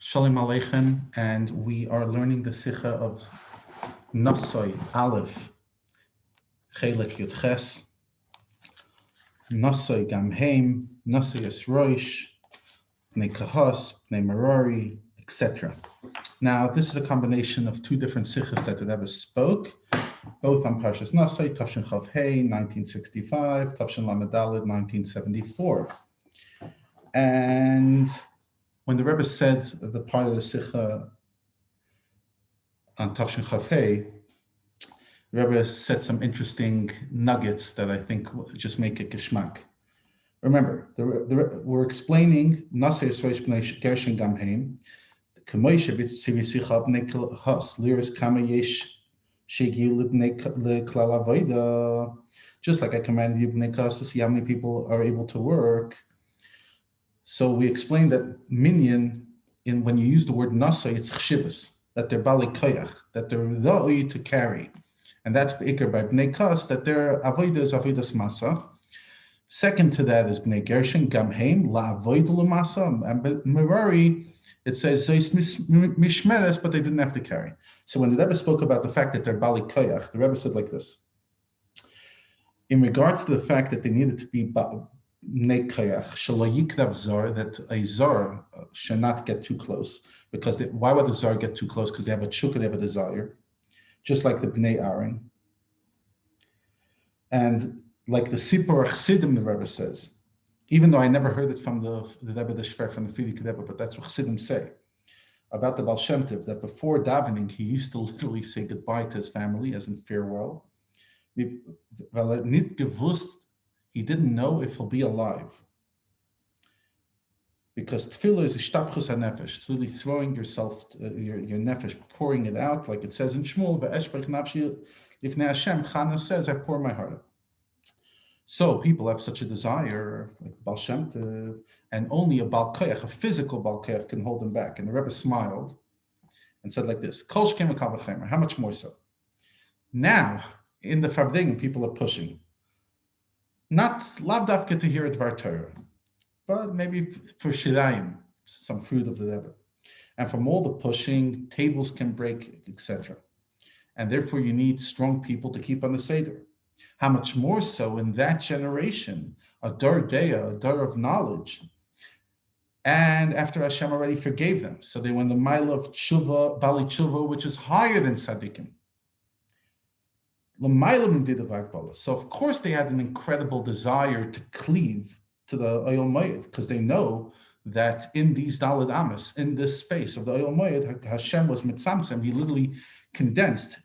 Shalom Aleichem, and we are learning the Sikha of Naso Aleph, Chelek Yud Ches, Naso Gam Heim, Naso Yis Roish, Bnei Kahos, Bnei Merari, etc. Now, this is a combination of two different Sikhas that the Rebbe spoke, both on Parshas Naso, Tavshin Chav Hei, 1965, Tavshin Lamed Daled, 1974. And when the Rebbe said the part of the Sikha on Tavshin Chav Hei, the Rebbe said some interesting nuggets that I think just make it geschmack. Remember, we're explaining Naso Yisroish B'nei Gershon Gam Heim, K'moishe B'tzivisicha B'nei Kahos, Liris Kama Yesh Shegiu L'Bnei Klal Avoda. Just like I commanded you, B'nei Kahos, to see how many people are able to work. So we explained that minyan, when you use the word Naso, it's chshivas, that they're bali koyach, that they're ra'oi to carry. And that's Be'ikr by Bnei Kas, that their avodah is avodas masa. Second to that is Bnei Gershon, Gam Heim, La Avodah L'Masa. And Merari, it says Zeis Mishmeres, but they didn't have to carry. So when the Rebbe spoke about the fact that they're Bali Koyach, the Rebbe said like this. In regards to the fact that they needed to be Bnei Koyach, Shelo Yikrav Zar, that a Zar should not get too close. Because why would the Zar get too close? Because they have a chukka, they have a desire. Just like the Bnei Aaron. And like the Sipur Chassidim, the Rebbe says, even though I never heard it from the Rebbe the Shver, from the Frierdiker Rebbe, but that's what Chassidim say about the Baal Shem Tov, that before davening, he used to literally say goodbye to his family, as in farewell. He didn't know if he'll be alive. Because tefillah is a shtapchus hanefesh. It's literally throwing yourself, your nefesh, pouring it out, like it says in Shmuel, ve'eshbech nafshi lifnei Hashem, Chana says, I pour my heart out. So people have such a desire, like the Baal Shem Tov, and only a Baal Koyach, a physical Baal Koyach, can hold them back. And the Rebbe smiled and said like this, Kol shkem v'kal v'chemer, how much more so? Now, in the Farbding, people are pushing. Not lavdafka to hear a Dvar Torah, but maybe for shirayim, some fruit of the Rebbe. And from all the pushing, tables can break, etc. And therefore you need strong people to keep on the Seder. How much more so in that generation, a dar deya, a dar of knowledge. And after Hashem already forgave them. So they were in the mile of tshuva, bali tshuva, which is higher than tzaddikim. So of course they had an incredible desire to cleave to the Oyel Moed, because they know that in these Daled Amos, in this space of the Oyel Moed, Hashem was mitzamtzem. He literally condensed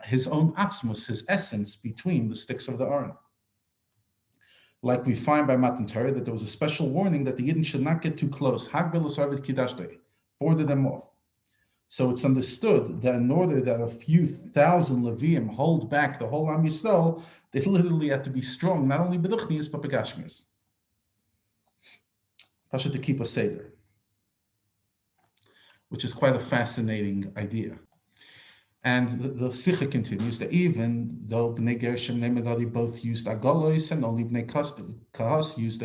his own atzmus, his essence, between the sticks of the Aron. Like we find by Matan Torah that there was a special warning that the Yidden should not get too close. Border them off. So it's understood that in order that a few thousand Leviim hold back the whole Am Yisrael, they literally had to be strong, not only b'duchnius, but b'gashmius. Pasha to keep a Seder, which is quite a fascinating idea. And the Sikha continues that even though Bnei Gershon and Bnei Merari both used agolos and only Bnei Kahos used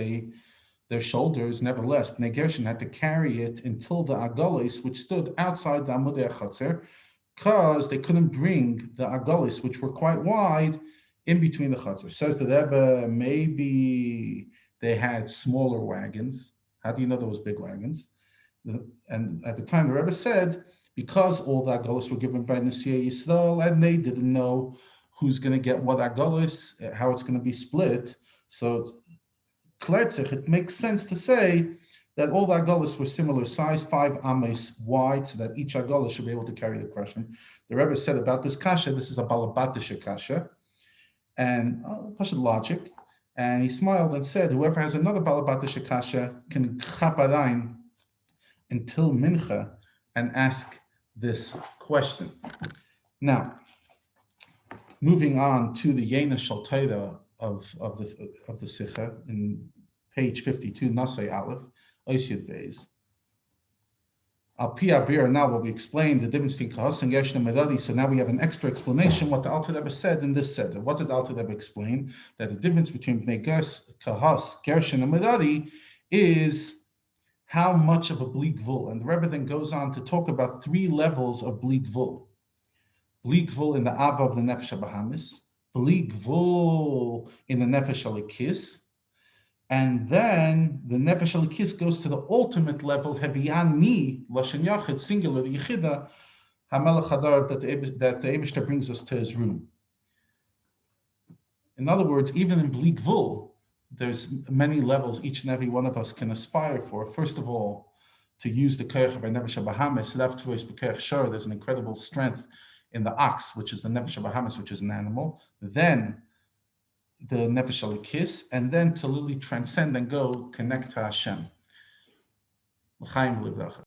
their shoulders, nevertheless, Bnei Gershon had to carry it until the agolos, which stood outside the Amudei Chatzer, because they couldn't bring the agolos, which were quite wide, in between the Chatzer. Says the Rebbe, maybe they had smaller wagons. How do you know there was big wagons? And at the time, the Rebbe said, because all the agolos were given by Nesiya Yisrael, and they didn't know who's going to get what agolos, how it's going to be split. So it makes sense to say that all the agolos were similar size, 5 ames wide, so that each agolos should be able to carry the question. The Rebbe said about this kasha, this is a balabatisha kasha, and Pashut logic. And he smiled and said, whoever has another balabatisha kasha can chaparain until mincha and ask this question. Now, moving on to the Yena Shal Torah of the Sikha in page 52, Nasei Aleph, Oisyad Beis. Al Pi Abir, now what we explained, the difference between Kahos and Gershon and Merari. So now we have an extra explanation what the Alter Rebbe said in this set. What did the Alter Rebbe explain? That the difference between Bnei Kahos, Gershon, and Merari is how much of a bleak vul. And the Rebbe then goes on to talk about 3 levels of bleak vul. Bleak vul in the Ava of the Nefesh HaBahamis, bleak vul in the Nefesh HaLekis, and then the Nefesh HaLekis goes to the ultimate level, Heviani, Lashon Yachid, singular, the Yechida, HaMelech Hadar, that the Eibishter brings us to his room. In other words, even in bleak vul, there's many levels each and every one of us can aspire for. First of all, to use the Koyach of Nefesh HaBahamis, left voice B'Koyach Shor, there's an incredible strength in the ox, which is the Nefesh HaBahamis, which is an animal. Then the Nefesh HaLekis, and then to literally transcend and go connect to Hashem. L'chaim v'livracha.